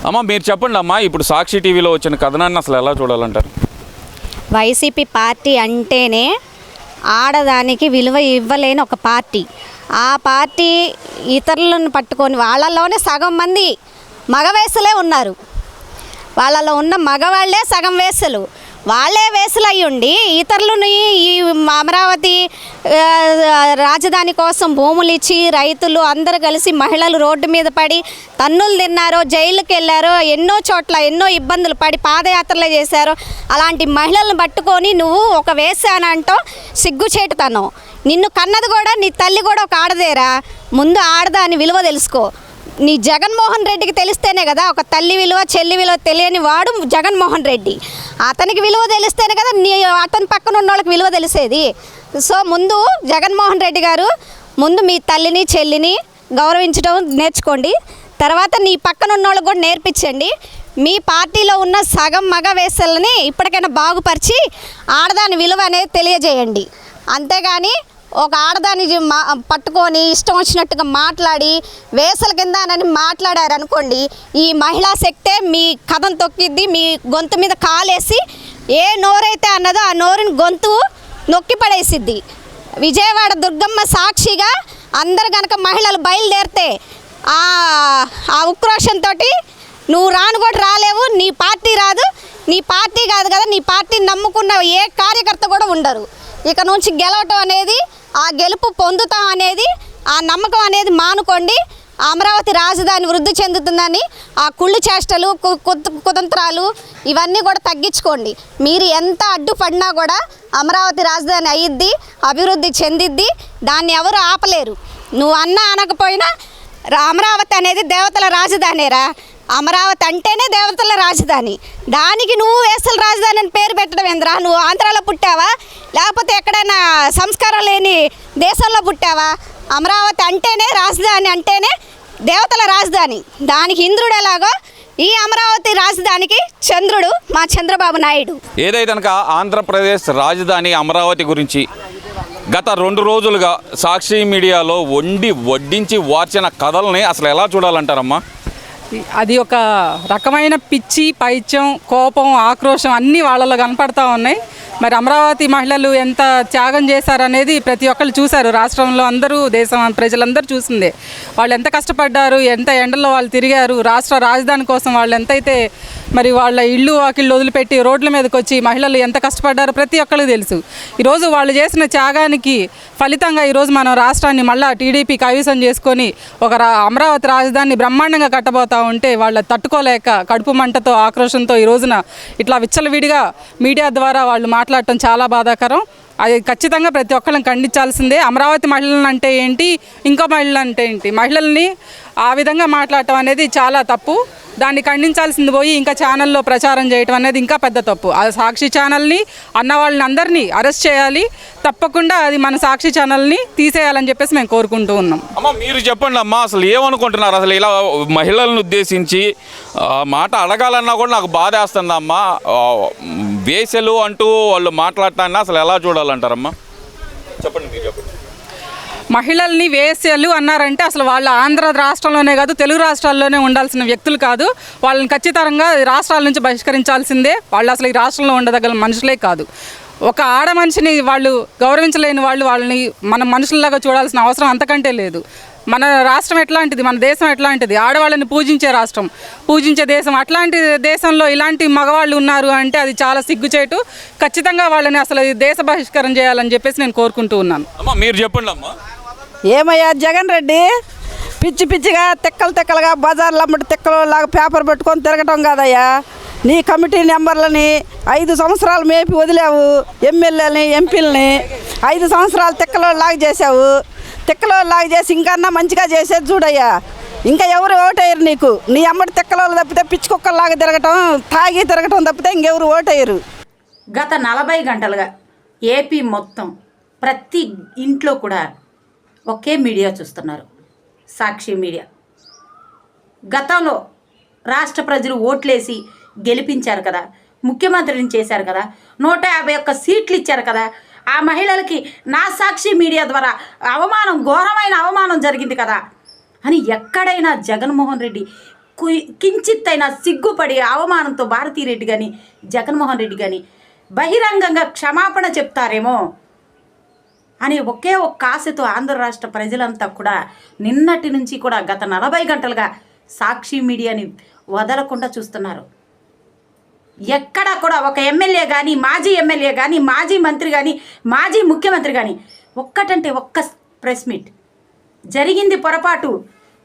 అమ్మ మీరు చెప్పండి అమ్మా, ఇప్పుడు సాక్షి టీవీలో వచ్చిన కథనాన్ని అసలు ఎలా చూడాలంటారు? వైసీపీ పార్టీ అంటేనే ఆడదానికి విలువ ఇవ్వలేని ఒక పార్టీ. ఆ పార్టీ ఇతరులను పట్టుకొని వాళ్ళలోనే సగం మంది మగ వేసులే ఉన్నారు. వాళ్ళలో ఉన్న మగవాళ్ళే సగం వేసులు, వాళ్ళే వేసులు అయ్యి ఉండి ఇతరులని ఈ అమరావతి రాజధాని కోసం భూములు ఇచ్చి రైతులు అందరూ కలిసి మహిళలు రోడ్డు మీద పడి తన్నులు తిన్నారో, జైలుకి వెళ్ళారో, ఎన్నో చోట్ల ఎన్నో ఇబ్బందులు పడి పాదయాత్రలే చేశారో అలాంటి మహిళలను పట్టుకొని నువ్వు ఒక వేసానంటో సిగ్గుచేటుతనం. నిన్ను కన్నది కూడా నీ తల్లి కూడా ఒక ఆడదేరా. ముందు ఆడదాని విలువ తెలుసుకో. నీ జగన్మోహన్ రెడ్డికి తెలిస్తేనే కదా ఒక తల్లి విలువ చెల్లి విలువ తెలియని వాడు జగన్మోహన్ రెడ్డి. అతనికి విలువ తెలిస్తేనే కదా అతని పక్కన ఉన్న వాళ్ళకి విలువ తెలిసేది. సో ముందు జగన్మోహన్ రెడ్డి గారు ముందు మీ తల్లిని చెల్లిని గౌరవించడం నేర్చుకోండి. తర్వాత నీ పక్కన ఉన్న వాళ్ళకి కూడా నేర్పించండి. మీ పార్టీలో ఉన్న సగం మగ వేసల్ని ఇప్పటికైనా బాగుపరిచి ఆడదాని విలువ అనేది తెలియజేయండి. అంతేగాని ఒక ఆడదాన్ని పట్టుకొని ఇష్టం వచ్చినట్టుగా మాట్లాడి వేసల కింద అని మాట్లాడారనుకోండి, ఈ మహిళా శక్తే మీ కథం తొక్కిద్ది. మీ గొంతు మీద కాలేసి ఏ నోరైతే అన్నదో ఆ నోరుని గొంతు నొక్కి పడేసిద్ది. విజయవాడ దుర్గమ్మ సాక్షిగా అందరు కనుక మహిళలు బయలుదేరితే ఆ ఉక్రోషంతో నువ్వు రాను కూడా రాలేవు, నీ పార్టీ రాదు. నీ పార్టీ కాదు కదా, నీ పార్టీని నమ్ముకున్న ఏ కార్యకర్త కూడా ఉండరు. ఇక నుంచి గెలవటం అనేది, ఆ గెలుపు పొందుతాం అనేది, ఆ నమ్మకం అనేది మానుకోండి. అమరావతి రాజధాని వృద్ధి చెందుతుందని ఆ కుళ్ళు చేష్టలు కుతంత్రాలు ఇవన్నీ కూడా తగ్గించుకోండి. మీరు ఎంత అడ్డుపడినా కూడా అమరావతి రాజధాని అయ్యిద్ది, అభివృద్ధి చెందిద్ది. దాన్ని ఎవరు ఆపలేరు. నువ్వు అన్నా అనకపోయినా అమరావతి అనేది దేవతల రాజధానిరా. అమరావతి అంటేనే దేవతల రాజధాని. దానికి నువ్వు వేసల రాజధాని అని పేరు పెట్టడం ఏంద్రా? నువ్వు ఆంధ్రాలో పుట్టావా, లేకపోతే ఎక్కడైనా సంస్కారం లేని దేశంలో పుట్టావా? అమరావతి అంటేనే రాజధాని, అంటేనే దేవతల రాజధాని. దానికి ఇంద్రుడు ఎలాగో ఈ అమరావతి రాజధానికి చంద్రుడు మా చంద్రబాబు నాయుడు. ఏదైతే కనుక ఆంధ్రప్రదేశ్ రాజధాని అమరావతి గురించి గత 2 రోజులుగా సాక్షి మీడియాలో వడ్డించి వార్చిన కథల్ని అసలు ఎలా చూడాలంటారమ్మా? అది ఒక రకమైన పిచ్చి, పైత్యం, కోపం, ఆక్రోశం అన్నీ వాళ్ళలో కనపడతా ఉన్నాయి. మరి అమరావతి మహిళలు ఎంత త్యాగం చేశారనేది ప్రతి ఒక్కళ్ళు చూశారు. రాష్ట్రంలో అందరూ, దేశం ప్రజలందరూ చూసిందే. వాళ్ళు ఎంత కష్టపడ్డారు, ఎంత ఎండల్లో వాళ్ళు తిరిగారు. రాష్ట్ర రాజధాని కోసం వాళ్ళు ఎంతైతే మరి వాళ్ళ ఇళ్ళు వాకిళ్ళు వదిలిపెట్టి రోడ్ల మీదకి వచ్చి మహిళలు ఎంత కష్టపడ్డారో ప్రతి ఒక్కరికి తెలుసు. ఈరోజు వాళ్ళు చేసిన త్యాగానికి ఫలితంగా ఈరోజు మనం రాష్ట్రాన్ని మళ్ళీ టీడీపీ కైవసం చేసుకొని ఒక అమరావతి రాజధానిని బ్రహ్మాండంగా కట్టబోతా ఉంటే వాళ్ళ తట్టుకోలేక కడుపు మంటతో, ఆక్రోషంతో ఈ రోజున ఇట్లా విచ్చలవిడిగా మీడియా ద్వారా వాళ్ళు మాట్లాడటం చాలా బాధాకరం. అది ఖచ్చితంగా ప్రతి ఒక్కరిని ఖండించాల్సిందే. అమరావతి మహిళలను అంటే ఏంటి, ఇంకో మహిళలు అంటే ఏంటి, మహిళల్ని ఆ విధంగా మాట్లాడటం అనేది చాలా తప్పు. దాన్ని ఖండించాల్సింది పోయి ఇంకా ఛానల్లో ప్రచారం చేయటం అనేది ఇంకా పెద్ద తప్పు. ఆ సాక్షి ఛానల్ని అన్న వాళ్ళని అందరినీ అరెస్ట్ చేయాలి. తప్పకుండా అది మన సాక్షి ఛానల్ని తీసేయాలని చెప్పేసి మేము కోరుకుంటూ ఉన్నాం. అమ్మ మీరు చెప్పండి అమ్మా, అసలు ఏమనుకుంటున్నారు? అసలు ఇలా మహిళలను ఉద్దేశించి మాట అడగాలన్నా కూడా నాకు బాధ వేస్తుంది అమ్మా. వేసలు అంటూ వాళ్ళు మాట్లాడటాన్ని అసలు ఎలా చూడాలంటారమ్మా? చెప్పండి, మీరు చెప్పండి. మహిళల్ని వేశ్యలు అన్నారంటే అసలు వాళ్ళ ఆంధ్ర రాష్ట్రంలోనే కాదు, తెలుగు రాష్ట్రాల్లోనే ఉండాల్సిన వ్యక్తులు కాదు. వాళ్ళని ఖచ్చితంగా రాష్ట్రాల నుంచి బహిష్కరించాల్సిందే. వాళ్ళు అసలు ఈ రాష్ట్రంలో ఉండదగల మనుషులే కాదు. ఒక ఆడ మనిషిని వాళ్ళు గౌరవించలేని వాళ్ళని మనం మనుషుల్లాగా చూడాల్సిన అవసరం అంతకంటే లేదు. మన రాష్ట్రం ఎట్లాంటిది, మన దేశం ఎట్లాంటిది, ఆడవాళ్ళని పూజించే రాష్ట్రం, పూజించే దేశం. అట్లాంటి దేశంలో ఇలాంటి మగవాళ్ళు ఉన్నారు అంటే అది చాలా సిగ్గుచేటు. ఖచ్చితంగా వాళ్ళని అసలు దేశ బహిష్కరణ చేయాలని చెప్పేసి నేను కోరుకుంటూ ఉన్నాను. అమ్మా మీరు చెప్పండి అమ్మా. ఏమయ్యా జగన్ రెడ్డి, పిచ్చి పిచ్చిగా తెక్కలుగా బజార్లు అమ్మటి తెక్కలలాగా పేపర్ పెట్టుకొని తిరగటం కాదయ్యా. నీ కమిటీ నెంబర్లని 5 సంవత్సరాలు మేపి వదిలేవు. ఎమ్మెల్యేలని, ఎంపీలని 5 సంవత్సరాలు తెక్కలలాగా చేసావు. తెక్కలలాగా చేసి ఇంకన్నా మంచిగా చేసేది చూడయ్యా. ఇంకా ఎవరు ఓటేయరు నీకు. నీ అమ్మటి తెక్కలు తప్పితే పిచ్చి కుక్కల్లాగా తిరగటం, తాగి తిరగటం తప్పితే ఇంకెవరు ఓటేయరు. గత 40 గంటలుగా ఏపీ మొత్తం ప్రతి ఇంట్లో కూడా ఒకే మీడియా చూస్తున్నారు, సాక్షి మీడియా. గతంలో రాష్ట్ర ప్రజలు ఓట్లేసి గెలిపించారు కదా, ముఖ్యమంత్రిని చేశారు కదా, 151 సీట్లు ఇచ్చారు కదా. ఆ మహిళలకి నా సాక్షి మీడియా ద్వారా ఘోరమైన అవమానం జరిగింది కదా అని ఎక్కడైనా జగన్మోహన్ రెడ్డి కించిత్తైనా సిగ్గుపడి అవమానంతో భారతీరెడ్డి కానీ జగన్మోహన్ రెడ్డి కానీ బహిరంగంగా క్షమాపణ చెప్తారేమో అని ఒకే ఒక్క ఆశతో ఆంధ్ర రాష్ట్ర ప్రజలంతా కూడా నిన్నటి నుంచి కూడా గత 40 గంటలుగా సాక్షి మీడియాని వదలకుండా చూస్తున్నారు. ఎక్కడ కూడా ఒక ఎమ్మెల్యే కానీ మాజీ ఎమ్మెల్యే కానీ మాజీ మంత్రి కానీ మాజీ ముఖ్యమంత్రి కానీ ఒక్కటంటే ఒక్క ప్రెస్ మీట్ జరిగింది పొరపాటు,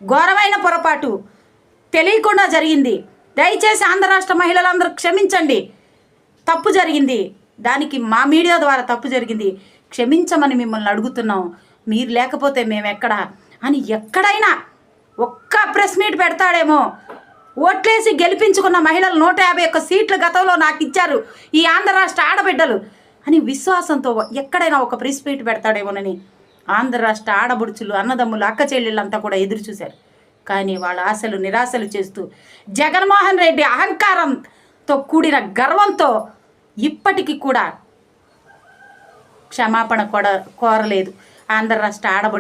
ఘోరమైన పొరపాటు, తెలియకుండా జరిగింది, దయచేసి ఆంధ్ర రాష్ట్ర మహిళలందరూ క్షమించండి, తప్పు జరిగింది, దానికి మా మీడియా ద్వారా తప్పు జరిగింది, క్షమించమని మిమ్మల్ని అడుగుతున్నాం, మీరు లేకపోతే మేము ఎక్కడ అని ఎక్కడైనా ఒక్క ప్రెస్ మీట్ పెడతాడేమో. ఓట్లేసి గెలిపించుకున్న మహిళలు 151 సీట్లు గతంలో నాకు ఇచ్చారు ఈ ఆంధ్ర రాష్ట్ర ఆడబిడ్డలు అని విశ్వాసంతో ఎక్కడైనా ఒక ప్రెస్ మీట్ పెడతాడేమోనని ఆంధ్ర రాష్ట్ర ఆడబుడుచులు, అన్నదమ్ములు, అక్క చెల్లెళ్ళంతా కూడా ఎదురు చూశారు. కానీ వాళ్ళ ఆశలు నిరాశలు చేస్తూ జగన్మోహన్ రెడ్డి అహంకారంతో కూడిన గర్వంతో ఇప్పటికీ కూడా క్షమాపణ కూడా కోరలేదు ఆంధ్ర రాష్ట్ర ఆడబడుచు.